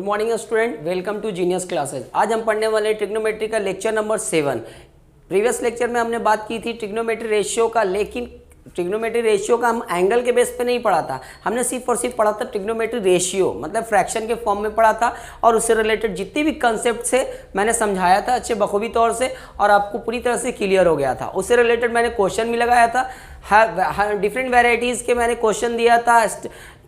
Morning student, welcome to genius classes. आज हम पढ़ने वाले हैं ट्रिग्नोमेट्री का लेक्चर नंबर 7। प्रीवियस लेक्चर में हमने बात की थी ट्रिग्नोमेट्री रेशियो का, लेकिन ट्रिग्नोमेट्री रेशियो का हम एंगल के बेस पे नहीं पढ़ा था। हमने सिर्फ और सिर्फ पढ़ा था ट्रिग्नोमेट्री रेशियो, मतलब फ्रैक्शन के फॉर्म में पढ़ा था, और उससे रिलेटेड जितनी भी कंसेप्ट से मैंने समझाया था अच्छे बखूबी तौर से, और आपको पूरी तरह से क्लियर हो गया था। उससे रिलेटेड मैंने क्वेश्चन भी लगाया था, डिफरेंट वेराइटीज़ के मैंने क्वेश्चन दिया था,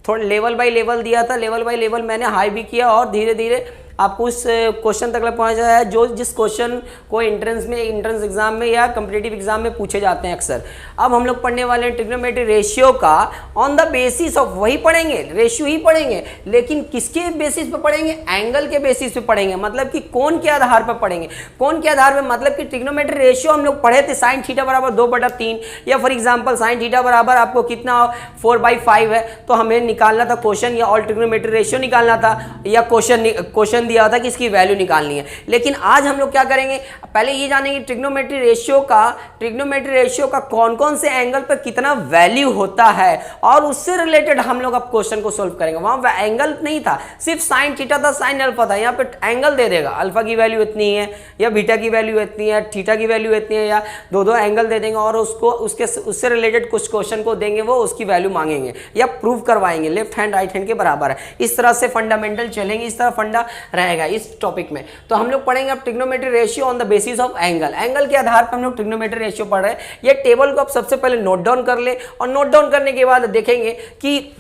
थोड़ा लेवल बाय लेवल दिया था। लेवल बाय लेवल मैंने हाई भी किया और धीरे धीरे आपको उस क्वेश्चन तक पहुंचा है जो जिस क्वेश्चन को एंट्रेंस एग्जाम में या कम्पिटिटिव एग्जाम में पूछे जाते हैं अक्सर। अब हम लोग पढ़ने वाले हैं ट्रिग्नोमेट्री रेशियो का ऑन द बेसिस ऑफ, वही पढ़ेंगे रेशियो ही पढ़ेंगे, लेकिन किसके बेसिस पे पढ़ेंगे? एंगल के बेसिस पे पढ़ेंगे। मतलब कि कोण के आधार पर पढ़ेंगे। कोण के आधार पर मतलब कि ट्रिग्नोमेट्री रेशियो हम लोग पढ़े थे साइन थीटा बराबर 2/3, या फॉर एग्जाम्पल साइन थीटा बराबर आपको कितना 4/5 है, तो हमें निकालना था क्वेश्चन या ऑल ट्रिग्नोमेट्री रेशियो निकालना था, या क्वेश्चन दिया था कि इसकी वैल्यू निकालनी है। लेकिन आज हम लोग क्या करेंगे, पहले ये जानेंगे ट्रिग्नोमेट्री रेशियो का कौन कौन से एंगल पर कितना वैल्यू होता है, और उससे रिलेटेड हम लोग अब क्वेश्चन को सोल्व करेंगे। वहां एंगल नहीं था, सिर्फ साइन थीटा था, साइन अल्फा था। यहाँ पे एंगल दे देगा, अल्फा की वैल्यू इतनी है, या बीटा की वैल्यू इतनी है, थीटा की वैल्यू इतनी है, या दो एंगल दे देंगे, और उससे रिलेटेड कुछ क्वेश्चन को देंगे, वो उसकी वैल्यू मांगेंगे या प्रूव करवाएंगे लेफ्ट हैंड राइट हैंड के बराबर है। इस तरह से फंडामेंटल चलेंगे, इस तरह फंडा रहेगा इस टॉपिक में। तो हम लोग पढ़ेंगे अब trigonometry ratio on the basis of angle. Angle के आधार पर हम लोग ट्रिग्नोमेट्री रेशियो पढ़ रहे हैं। ये टेबल को आप सबसे पहले नोट डाउन कर ले, और नोट डाउन करने के बाद देखेंगे कि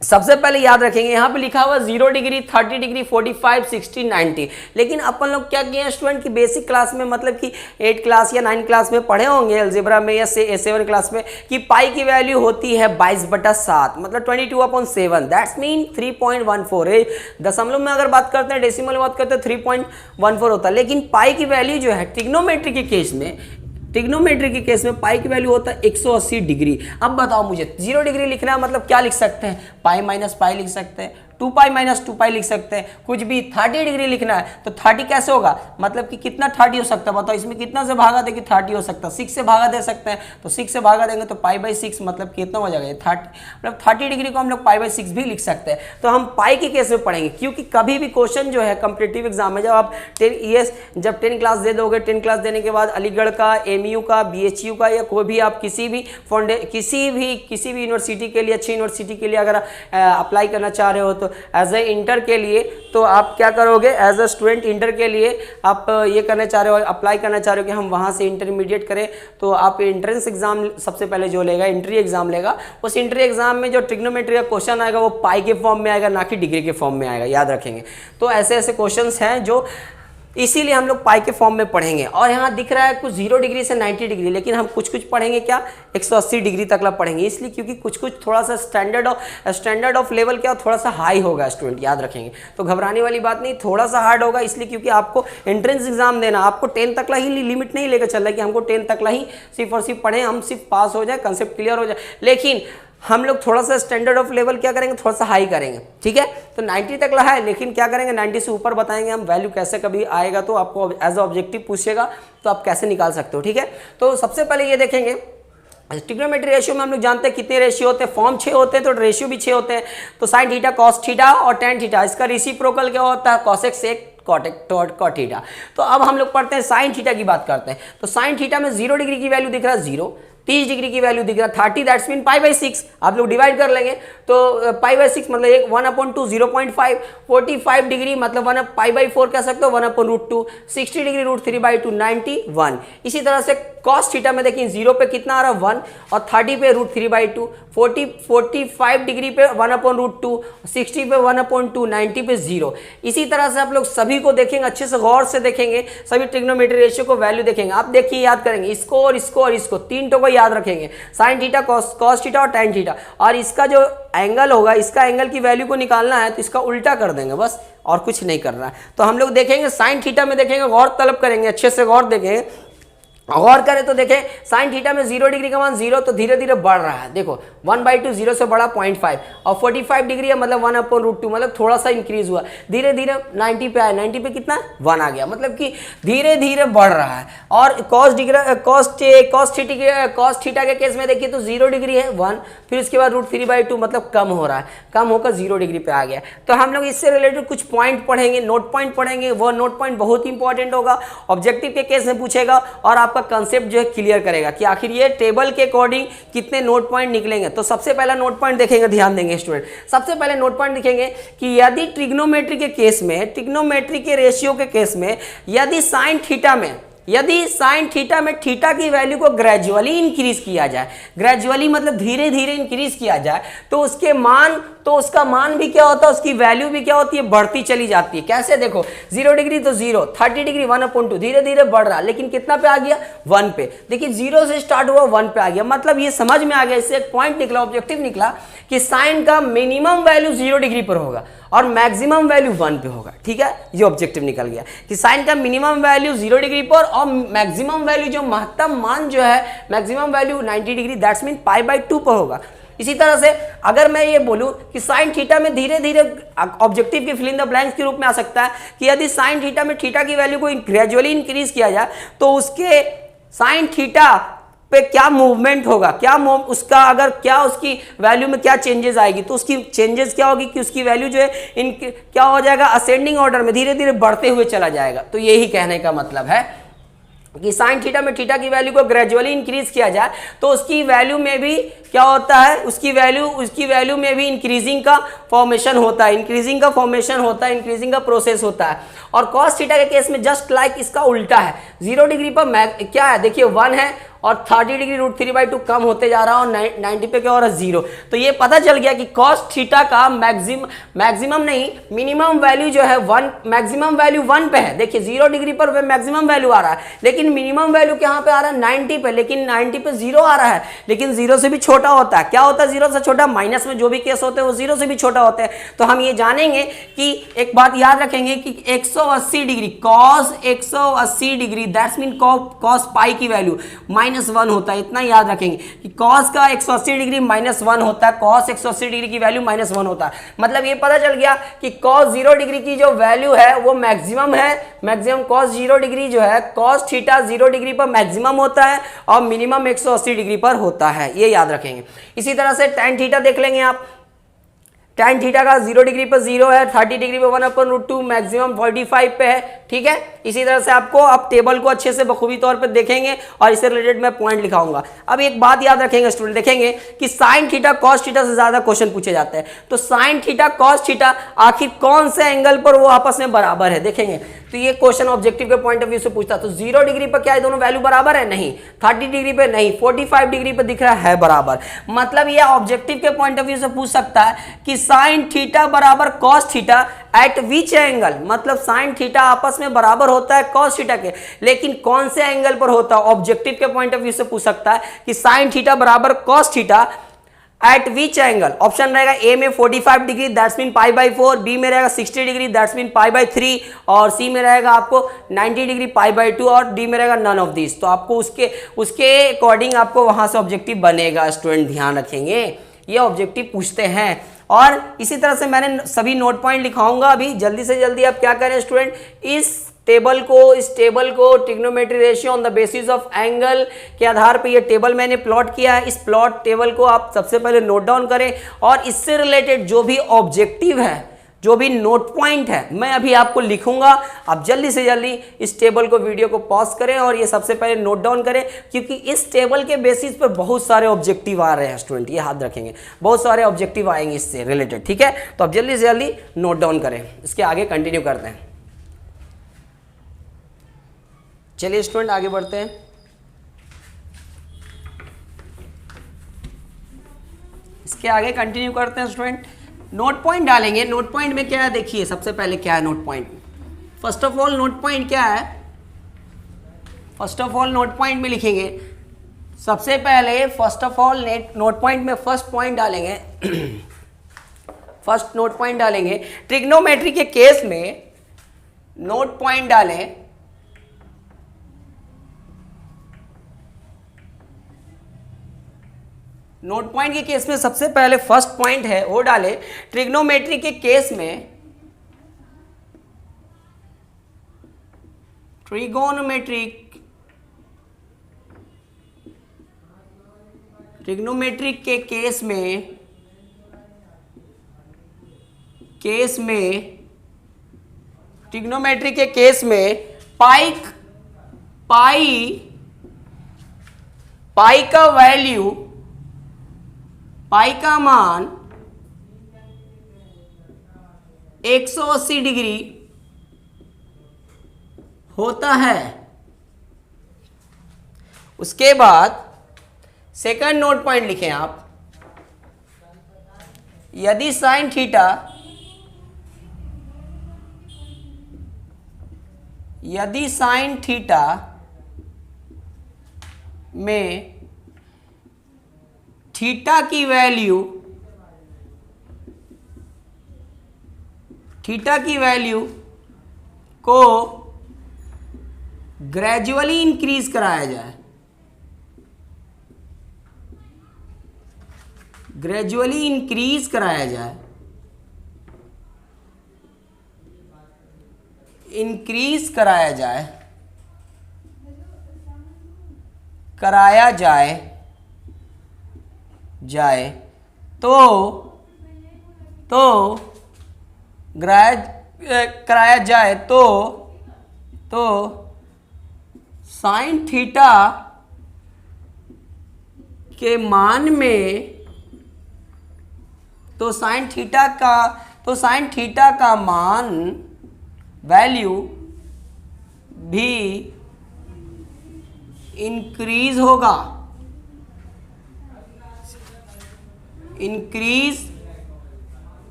सबसे पहले याद रखेंगे यहाँ पे लिखा हुआ 0 डिग्री, 30 डिग्री, 45, 60, 90। लेकिन अपन लोग क्या किए हैं स्टूडेंट की बेसिक क्लास में, मतलब कि 8 क्लास या 9 क्लास में पढ़े होंगे अलजेब्रा में, या 7 क्लास में, कि पाई की वैल्यू होती है 22/7, मतलब 22/7, दैट्स मीन 3.14। दशमलव में अगर बात करते हैं, डेसिमल में बात करते हैं 3.14 होता है। लेकिन पाई की वैल्यू जो है ट्रिग्नोमेट्री के केस में पाई की वैल्यू होता है 180 डिग्री। अब बताओ मुझे 0 डिग्री लिखना है, मतलब क्या लिख सकते हैं? पाई माइनस पाई लिख सकते हैं, 2 माइनस 2 लिख सकते हैं, कुछ भी। 30 डिग्री लिखना है तो 30 कैसे होगा, मतलब कि कितना 30 हो सकता है बताओ, इसमें कितना से भागा दे कि 30 हो सकता है? 6 से भागा दे सकते हैं, तो 6 से भागा देंगे तो π/6, मतलब कितना हो जाएगा 30, मतलब 30 डिग्री को हम लोग π/6 भी लिख सकते हैं। तो हम पाई के केस में पढ़ेंगे, क्योंकि कभी भी क्वेश्चन जो है कॉम्पिटिटिव एग्जाम में, जब आप 10 क्लास दे दोगे, 10 क्लास देने के बाद अलीगढ़ का, एमयू का, BHU का, या कोई भी आप किसी भी यूनिवर्सिटी के लिए, अच्छी यूनिवर्सिटी के लिए अगर अप्लाई करना चाह रहे हो, तो एज ए इंटर के लिए तो आप क्या करोगे, एज अ स्टूडेंट इंटर के लिए आप ये करना चाह रहे हो, अप्लाई करना चाह रहे हो कि हम वहाँ से इंटरमीडिएट करें, तो आप एंट्रेंस एग्जाम सबसे पहले जो लेगा, एंट्री एग्जाम लेगा। उस एंट्री एग्जाम में जो ट्रिग्नोमेट्री का क्वेश्चन आएगा वो पाई के फॉर्म में आएगा, ना कि डिग्री के फॉर्म में आएगा, याद रखेंगे। तो ऐसे ऐसे क्वेश्चन हैं जो इसीलिए हम लोग पाई के फॉर्म में पढ़ेंगे। और यहाँ दिख रहा है कुछ 0 डिग्री से 90 डिग्री, लेकिन हम कुछ पढ़ेंगे क्या 180 डिग्री तक ला पढ़ेंगे, इसलिए क्योंकि कुछ थोड़ा सा स्टैंडर्ड ऑफ लेवल क्या थोड़ा सा हाई होगा स्टूडेंट, याद रखेंगे। तो घबराने वाली बात नहीं, थोड़ा सा हार्ड होगा, इसलिए क्योंकि आपको एंट्रेंस एग्जाम देना, आपको 10 तक ला ही लिमिट नहीं लेकर चल रहा है कि हमको 10 तक ला ही सिर्फ और सिर्फ पढ़ें, हम सिर्फ पास हो जाए, कंसेप्ट क्लियर हो जाए। लेकिन हम लोग थोड़ा सा स्टैंडर्ड ऑफ लेवल क्या करेंगे, थोड़ा सा हाई करेंगे, ठीक है। तो 90 तक ला है, लेकिन क्या करेंगे 90 से ऊपर बताएंगे हम। वैल्यू कैसे कभी आएगा तो आपको एज ऑब्जेक्टिव पूछेगा तो आप कैसे निकाल सकते हो, ठीक है। तो सबसे पहले ये देखेंगे ट्रिग्नोमेट्री रेशियो में हम लोग जानते हैं कितने रेशियो होते हैं, फॉर्म 6 होते हैं, तो रेशियो भी 6 होते हैं। तो साइन थीटा, कॉस थीटा और टेन थीटा, इसका रेसिप्रोकल क्या होता है, कॉसेक सेक कॉट थीटा। तो अब हम लोग पढ़ते हैं साइन थीटा की बात करते हैं। तो साइन थीटा में 0 डिग्री की वैल्यू दिख रहा है 0, 30 डिग्री की वैल्यू दिख रहा है 30, दैट्स मीन π/6। आप लोग डिवाइड कर लेंगे तो π/6 मतलब 1/2 0.5, 45 डिग्री मतलब π/4 कह सकते हो 1/√2, 60 डिग्री √3/2 91। इसी तरह से कॉस थीटा में देखिए 0 पे कितना आ रहा है 1, और 30 पे √3/2, 45 डिग्री पे 1/√2, 60 पे 1/2, 90 पे 0। इसी तरह से आप लोग सभी को देखेंगे, अच्छे से गौर से देखेंगे, सभी ट्रिग्नोमेट्री रेशियो को वैल्यू देखेंगे। आप देखिए याद करेंगे इसको और इसको और इसको, 3 को याद रखेंगे, साइन थीटा, कॉस थीटा और टेन थीटा। और इसका जो एंगल होगा, इसका एंगल की वैल्यू को निकालना है तो इसका उल्टा कर देंगे बस, और कुछ नहीं करना है। तो हम लोग देखेंगे साइन थीटा में देखेंगे, गौर तलब करेंगे, अच्छे से गौर देखेंगे। गौर करें तो देखें साइन थीटा में 0 डिग्री का मान 0, तो धीरे धीरे बढ़ रहा है। देखो 1/2 0 से बढ़ा 0.5 और 45 डिग्री है मतलब 1/√2, मतलब थोड़ा सा इंक्रीज हुआ, धीरे धीरे 90 पे आया, 90 पे कितना 1 आ गया, मतलब कि धीरे धीरे बढ़ रहा है। और कॉस थीटा के केस में देखिए तो 0 डिग्री है 1, फिर उसके बाद √3/2 मतलब कम हो रहा है, कम होकर 0 डिग्री पे आ गया। तो हम लोग इससे रिलेटेड कुछ पॉइंट पढ़ेंगे, नोट पॉइंट पढ़ेंगे, वो नोट पॉइंट बहुत इंपॉर्टेंट होगा, ऑब्जेक्टिव के केस में पूछेगा और आपका कंसेप्ट जो है क्लियर करेगा कि आखिर ये टेबल के अकॉर्डिंग कितने नोट पॉइंट निकलेंगे। तो सबसे पहला नोट पॉइंट देखेंगे, ध्यान देंगे स्टूडेंट, सबसे पहले नोट पॉइंट दिखेंगे कि यदि ट्रिग्नोमेट्री के केस में, ट्रिग्नोमेट्री के रेशियो के केस में यदि साइन थीटा में थीटा की वैल्यू को ग्रेजुअली इंक्रीज किया जाए, ग्रेजुअली मतलब धीरे धीरे इंक्रीज किया जाए, तो उसके मान, तो उसका मान भी क्या होता है, उसकी वैल्यू भी क्या होती है, बढ़ती चली जाती है। कैसे देखो 0 डिग्री तो 0, 30 डिग्री 1/2, धीरे धीरे बढ़ रहा, लेकिन कितना पे आ गया 1 पे। देखिए 0 से स्टार्ट हुआ 1 पे आ गया, मतलब ये समझ में आ गया, इससे एक पॉइंट निकला, ऑब्जेक्टिव निकला कि साइन का मिनिमम वैल्यू 0 डिग्री पर होगा और मैक्सिमम वैल्यू 1 पे होगा। ठीक है, ये ऑब्जेक्टिव निकल गया कि साइन का मिनिमम वैल्यू 0 डिग्री पर और मैक्सिमम वैल्यू जो महत्तम मान जो है maximum value 90 degree, that's mean π/2 पर होगा। इसी तरह से अगर मैं ये बोलूं कि साइन थीटा में धीरे धीरे, ऑब्जेक्टिव के फिल इन द ब्लैंक्स के रूप में आ सकता है कि यदि साइन थीटा में थीटा की वैल्यू को ग्रेजुअली इंक्रीज किया जाए तो उसके साइन थीटा पे क्या मूवमेंट होगा, उसका अगर क्या उसकी वैल्यू में क्या चेंजेस आएगी, तो उसकी चेंजेस क्या होगी कि उसकी वैल्यू जो है क्या हो जाएगा, असेंडिंग ऑर्डर में धीरे धीरे बढ़ते हुए चला जाएगा। तो यही कहने का मतलब है कि साइन थीटा में थीटा की वैल्यू को ग्रेजुअली इंक्रीज किया जाए तो उसकी वैल्यू में भी क्या होता है, उसकी वैल्यू में भी इंक्रीजिंग का फॉर्मेशन होता है, इंक्रीजिंग का प्रोसेस होता है। और कॉस थीटा के केस में जस्ट लाइक इसका उल्टा है, 0 डिग्री पर क्या है, देखिए 1 है और 30 डिग्री √3/2 कम होते जा रहा है और 90 पे क्या हो रहा है 0। तो ये पता चल गया कि कॉस थीटा का मैक्सिमम नहीं, मिनिमम वैल्यू जो है 1, मैक्सिमम वैल्यू 1 पे है। देखिए 0 डिग्री पर मैक्सिमम वैल्यू आ रहा है, लेकिन मिनिमम वैल्यू कहाँ पे आ रहा है 90 पे, लेकिन 90 पे 0 आ रहा है, लेकिन 0 से भी छोटा होता है। क्या होता है 0 से छोटा, माइनस में जो भी केस होते हैं वो 0 से भी छोटा होते हैं। तो हम ये जानेंगे कि एक बात याद रखेंगे कि 180 degree cos 180 degree that's mean cos pi की वैल्यू -1 होता है, इतना याद रखेंगे कि कॉस का 180 डिग्री -1 होता है, कॉस 180 डिग्री की वैल्यू -1 होता है। मतलब ये पता चल गया कि कॉस 0 डिग्री की जो वैल्यू है वो मैक्सिमम है, मैक्सिमम कॉस 0 डिग्री जो है, कॉस थीटा 0 डिग्री पर मैक्सिमम होता है और मिनिमम 180 डिग्री पर होता है, ये याद रखेंगे। इसी तरह से tan थीटा देख लेंगे आप, tan थीटा का 0 डिग्री पर 0 है, 30 डिग्री पर 1/√2, मैक्सिमम 45 पे है। ठीक है, इसी तरह से आपको आप टेबल को अच्छे से बखूबी तौर पे देखेंगे और इससे रिलेटेड मैं पॉइंट लिखाऊंगा। अब एक बात याद रखेंगे स्टूडेंट, देखेंगे कि साइन थीटा कॉस थीटा से ज्यादा क्वेश्चन पूछे जाते हैं, तो साइन थीटा कॉस थीटा आखिर कौन से एंगल पर वो आपस में बराबर है, देखेंगे तो ये क्वेश्चन ऑब्जेक्टिव के पॉइंट ऑफ व्यू से पूछता है। तो 0 डिग्री पर क्या है दोनों वैल्यू बराबर है, नहीं, 30 डिग्री पे नहीं, 45 डिग्री पे दिख रहा है बराबर। मतलब ये ऑब्जेक्टिव के पॉइंट ऑफ व्यू से पूछ सकता है कि साइन थीटा बराबर cos theta eight which angle, मतलब साइन थीटा आपस में बराबर होता है कॉस थीटा के, लेकिन कौन से एंगल पर होता है, ऑब्जेक्टिव के पॉइंट ऑफ व्यू से पूछ सकता है कि साइन थीटा बराबर cos theta eight which angle. Option रहेगा ए में 45 डिग्री दैट्स मीन π/4, बी में रहेगा 60 डिग्री दैट्स मीन π/3 और सी में रहेगा आपको 90 डिग्री π/2 और डी में रहेगा नन ऑफ दिस। तो आपको उसके अकॉर्डिंग आपको वहां से ऑब्जेक्टिव बनेगा। स्टूडेंट ध्यान रखेंगे, ये ऑब्जेक्टिव पूछते हैं। और इसी तरह से मैंने सभी नोट पॉइंट लिखाऊंगा अभी, जल्दी से जल्दी आप क्या करें स्टूडेंट, इस टेबल को trigonometry ratio on the basis of angle के आधार पे ये टेबल मैंने प्लॉट किया है। इस प्लॉट टेबल को आप सबसे पहले नोट डाउन करें और इससे रिलेटेड जो भी ऑब्जेक्टिव है, जो भी नोट पॉइंट है, मैं अभी आपको लिखूंगा। आप जल्दी से जल्दी इस टेबल को, वीडियो को पॉज करें और ये सबसे पहले नोट डाउन करें, क्योंकि इस टेबल के बेसिस पर बहुत सारे ऑब्जेक्टिव आ रहे हैं स्टूडेंट, ये याद रखेंगे, बहुत सारे ऑब्जेक्टिव आएंगे इससे रिलेटेड। ठीक है, तो आप जल्दी से जल्दी नोट डाउन करें, इसके आगे कंटिन्यू करते हैं। चलिए स्टूडेंट आगे बढ़ते हैं। इसके आगे कंटिन्यू करते हैं स्टूडेंट। नोट पॉइंट डालेंगे। नोट पॉइंट में क्या है देखिए, सबसे पहले क्या है note point. First of all note point क्या है, first of all note point में लिखेंगे सबसे पहले, first of all note point में फर्स्ट पॉइंट डालेंगे फर्स्ट नोट पॉइंट डालेंगे ट्रिग्नोमेट्री के केस में नोट पॉइंट डालें नोट पॉइंट के केस में सबसे पहले फर्स्ट पॉइंट है वो डाले, ट्रिग्नोमेट्री के केस में ट्रिग्नोमेट्रिक के केस में पाई का वैल्यू, पाई का मान 180 डिग्री होता है। उसके बाद सेकंड नोट पॉइंट लिखें आप, यदि साइन थीटा में थीटा की वैल्यू को ग्रेजुअली इंक्रीज कराया जाए, कराया जाए तो साइन थीटा के मान में, तो साइन थीटा का मान वैल्यू भी इंक्रीज होगा।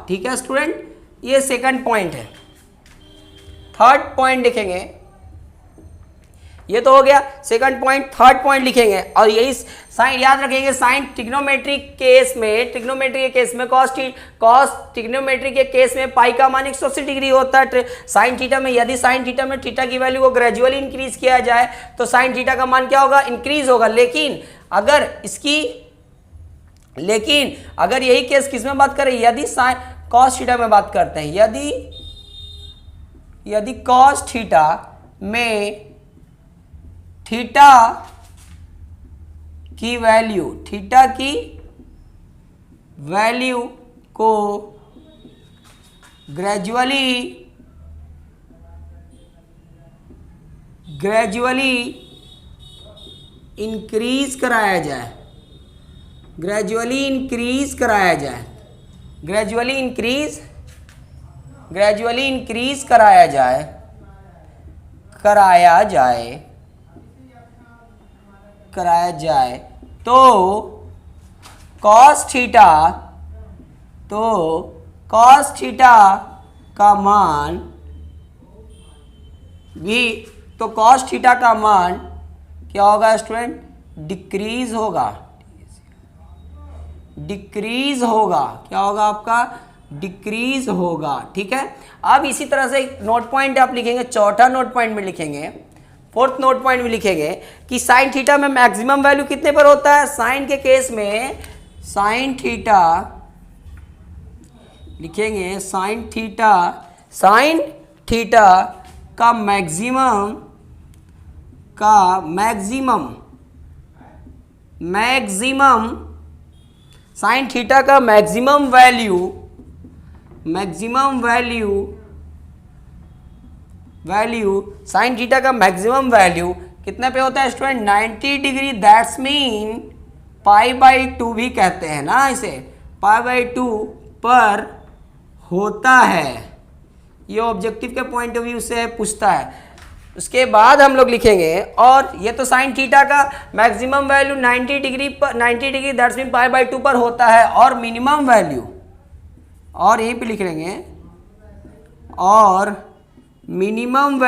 ठीक है स्टूडेंट, ये सेकंड पॉइंट है। थर्ड पॉइंट लिखेंगे, ये तो हो गया सेकंड पॉइंट। थर्ड पॉइंट लिखेंगे और यही साइन याद रखेंगे, साइन ट्रिग्नोमेट्री के केस में कॉस ट्रिग्नोमेट्री के केस में पाई का मान 180 डिग्री होता है। साइन थीटा में, यदि साइन थीटा में थीटा की वैल्यू को ग्रेजुअली इंक्रीज किया जाए तो साइन थीटा का मान क्या होगा, इंक्रीज होगा। लेकिन अगर यही केस किस में बात करें, यदि साइन कॉस थीटा में बात करते हैं, यदि कॉस थीटा में थीटा की वैल्यू को ग्रेजुअली इंक्रीज कराया जाए, ग्रेजुअली इंक्रीज कराया जाए तो cos थीटा का मान भी, तो cos थीटा का मान क्या होगा स्टूडेंट, डिक्रीज होगा। क्या होगा आपका, डिक्रीज होगा। ठीक है, अब इसी तरह से एक नोट पॉइंट आप लिखेंगे, चौथा नोट पॉइंट में लिखेंगे, फोर्थ नोट पॉइंट में लिखेंगे कि साइन थीटा में मैक्सिमम वैल्यू कितने पर होता है। साइन के केस में साइन थीटा लिखेंगे, साइन थीटा का मैक्सिमम साइन थीटा का मैक्सिमम वैल्यू साइन थीटा का मैक्सिमम वैल्यू कितने पे होता है स्टूडेंट, 90 डिग्री। दैट्स मीन π/2 भी कहते हैं ना इसे, π/2 पर होता है। ये ऑब्जेक्टिव के पॉइंट ऑफ व्यू से पूछता है। उसके बाद हम लोग लिखेंगे, और ये तो साइन थीटा का maximum value 90 degree that's mean π/2 पर होता है, और मिनिमम वैल्यू, और यहीं पे लिख लेंगे, और मिनिमम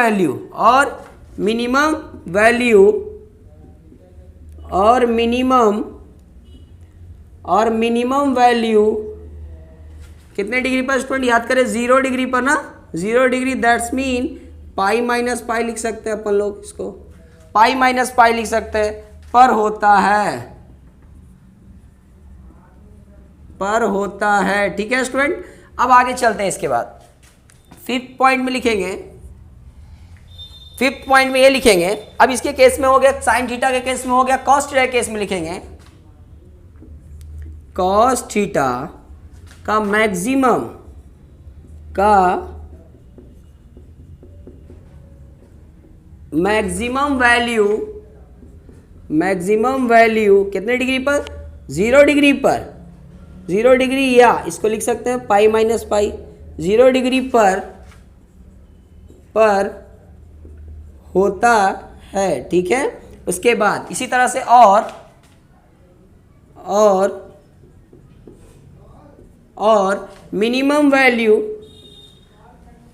वैल्यू कितने डिग्री पर स्टूडेंट, याद करें 0 डिग्री पर ना, 0 डिग्री दैट्स मीन π-π लिख सकते हैं अपन लोग, इसको π-π लिख सकते हैं, पर होता है। पर होता है। ठीक है स्टूडेंट, अब आगे चलते हैं। इसके बाद फिफ्थ पॉइंट में लिखेंगे, फिफ्थ पॉइंट में ये लिखेंगे, अब इसके केस में हो गया साइन थीटा के केस में हो गया, कॉस थीटा के केस में लिखेंगे कॉस थीटा का मैक्सिमम वैल्यू कितने डिग्री पर? 0 डिग्री पर, 0 डिग्री, या इसको लिख सकते हैं पाई माइनस पाई, 0 डिग्री पर होता है। ठीक है, उसके बाद इसी तरह से और मिनिमम वैल्यू,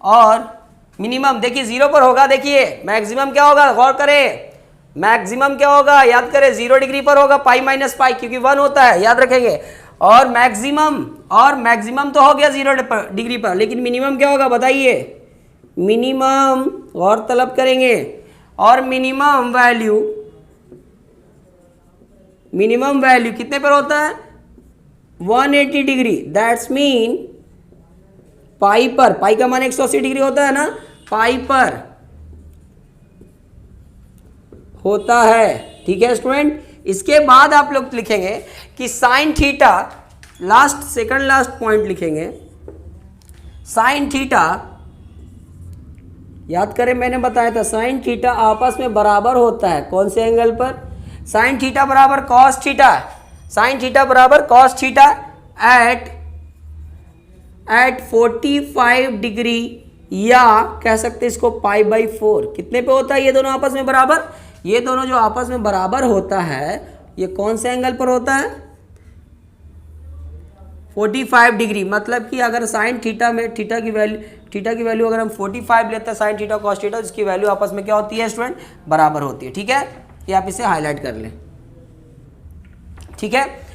और मिनिमम देखिए 0 पर होगा, देखिए मैक्सिमम क्या होगा, गौर करें, मैक्सिमम क्या होगा, याद करें 0 डिग्री पर होगा पाई माइनस पाई, क्योंकि 1 होता है, याद रखेंगे। और मैक्सिमम तो हो गया 0 डिग्री पर, लेकिन मिनिमम क्या होगा बताइए, मिनिमम और तलब करेंगे, और मिनिमम वैल्यू कितने पर होता है, 180 डिग्री, दैट्स मीन पाई पर, पाई का मान 180 डिग्री होता है ना, पाई पर होता है। ठीक है स्टूडेंट, इसके बाद आप लोग लिखेंगे कि sine theta, second last point लिखेंगे, साइन थीटा, याद करें मैंने बताया था साइन थीटा आपस में बराबर होता है, कौन से एंगल पर, साइन थीटा बराबर कॉस थीटा, साइन थीटा बराबर कॉस थीटा एट 45 डिग्री, या कह सकते हैं इसको पाई बाई 4। कितने पे होता है ये दोनों आपस में बराबर, ये दोनों जो आपस में बराबर होता है, ये कौन से एंगल पर होता है, 45 डिग्री। मतलब कि अगर साइन थीटा में थीटा की वैल्यू अगर हम 45 लेते हैं, साइन थीटा कॉस थीटा, इसकी वैल्यू आपस में क्या होती है स्टूडेंट, बराबर होती है। ठीक है, ये आप इसे हाईलाइट कर लें। ठीक है,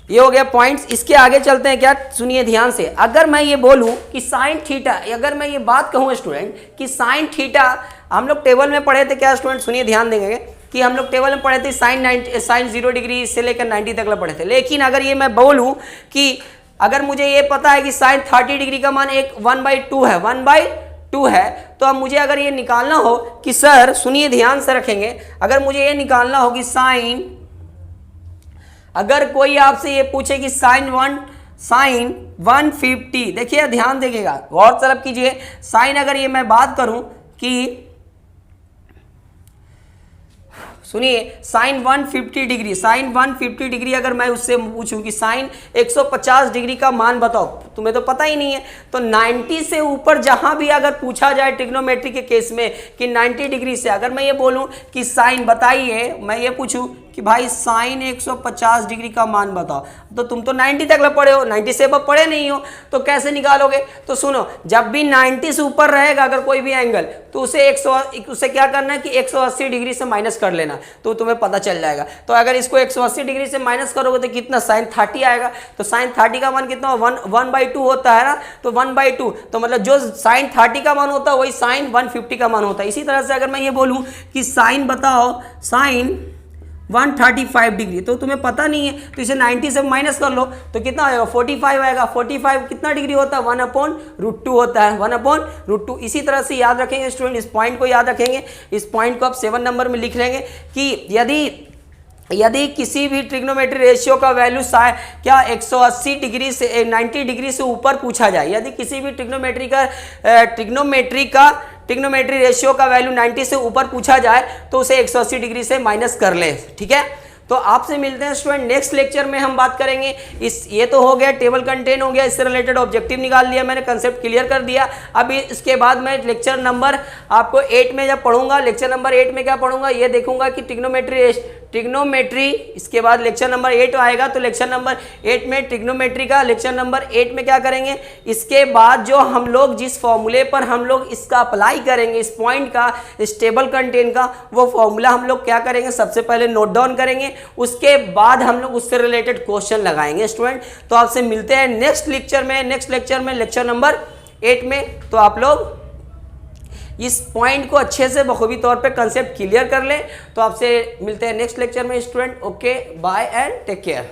ये हो गया पॉइंट्स। इसके आगे चलते हैं, क्या सुनिए ध्यान से, अगर मैं ये बोलूं कि साइन थीटा, अगर मैं ये बात कहूं स्टूडेंट कि साइन थीटा, हम लोग टेबल में पढ़े थे क्या स्टूडेंट, सुनिए ध्यान देंगे कि हम लोग टेबल में पढ़े थे साइन 0 डिग्री से लेकर 90 तक पढ़े थे। लेकिन अगर ये मैं बोलूं कि अगर मुझे ये पता है कि साइन 30 डिग्री का मान 1/2 है, 1/2 है, तो अब मुझे अगर ये निकालना हो कि सर सुनिए ध्यान से रखेंगे, अगर मुझे ये निकालना हो कि साइन, अगर कोई आपसे ये पूछे कि साइन 150, देखिए ध्यान देखिएगा, गौर तलब कीजिए, साइन अगर ये मैं बात करूं कि सुनिए साइन 150 डिग्री, साइन 150 डिग्री अगर मैं उससे पूछूं कि साइन 150 डिग्री का मान बताओ, तुम्हें तो पता ही नहीं है, तो 90 से ऊपर जहां भी अगर पूछा जाए ट्रिग्नोमेट्री के केस में कि 90 डिग्री से अगर मैं ये बोलूं कि साइन बताइए, मैं ये पूछूं कि भाई साइन 150 डिग्री का मान बताओ, तो तुम तो 90 तक पढ़े हो, 90 से ऊपर पढ़े नहीं हो, तो कैसे निकालोगे। तो सुनो, जब भी 90 से ऊपर रहेगा अगर कोई भी एंगल, तो उसे क्या करना है कि 180 डिग्री से माइनस कर लेना, तो तुम्हें पता चल जाएगा। तो अगर इसको 180 डिग्री से माइनस करोगे तो कितना, साइन 30 आएगा। तो साइन 30 का मान कितना, 1/2 होता है ना, तो 1/2, तो मतलब जो साइन 30 का मान होता है वही साइन 150 का मान होता है। इसी तरह से अगर मैं ये बोलूं कि साइन बताओ साइन 135 डिग्री, तो तुम्हें पता नहीं है, तो इसे 90 से माइनस कर लो, तो कितना आएगा, 45 आएगा। 45 कितना डिग्री होता है, 1/√2 होता है, 1/√2। इसी तरह से याद रखेंगे स्टूडेंट, इस पॉइंट को याद रखेंगे, इस पॉइंट को आप 7 नंबर में लिख लेंगे कि यदि किसी भी ट्रिग्नोमेट्री रेशियो का वैल्यू क्या 180 डिग्री से 90 डिग्री से ऊपर पूछा जाए, यदि किसी भी ट्रिग्नोमेट्री रेशियो का वैल्यू 90 से ऊपर पूछा जाए तो उसे 180 डिग्री से माइनस कर ले। ठीक है, तो आपसे मिलते हैं स्टूडेंट नेक्स्ट लेक्चर में, हम बात करेंगे ये तो हो गया टेबल कंटेंट हो गया, इससे रिलेटेड ऑब्जेक्टिव निकाल लिया मैंने, कंसेप्ट क्लियर कर दिया। अब इसके बाद मैं लेक्चर नंबर आपको 8 में जब पढ़ूंगा, लेक्चर नंबर 8 में क्या पढ़ूंगा, ये देखूंगा कि ट्रिग्नोमेट्री, इसके बाद लेक्चर नंबर 8 आएगा, तो लेक्चर नंबर 8 में ट्रिग्नोमेट्री का, लेक्चर नंबर 8 में क्या करेंगे, इसके बाद जो हम लोग जिस फॉर्मूले पर हम लोग इसका अप्लाई करेंगे, इस पॉइंट का, इस टेबल कंटेंट का, वो फॉर्मूला हम लोग क्या करेंगे, सबसे पहले नोट डाउन करेंगे, उसके बाद हम लोग उससे रिलेटेड क्वेश्चन लगाएंगे स्टूडेंट। तो आपसे मिलते हैं नेक्स्ट लेक्चर में, लेक्चर नंबर 8 में। तो आप लोग इस पॉइंट को अच्छे से बखूबी तौर पे कंसेप्ट क्लियर कर लें। तो आपसे मिलते हैं नेक्स्ट लेक्चर में student. Okay, bye and take care.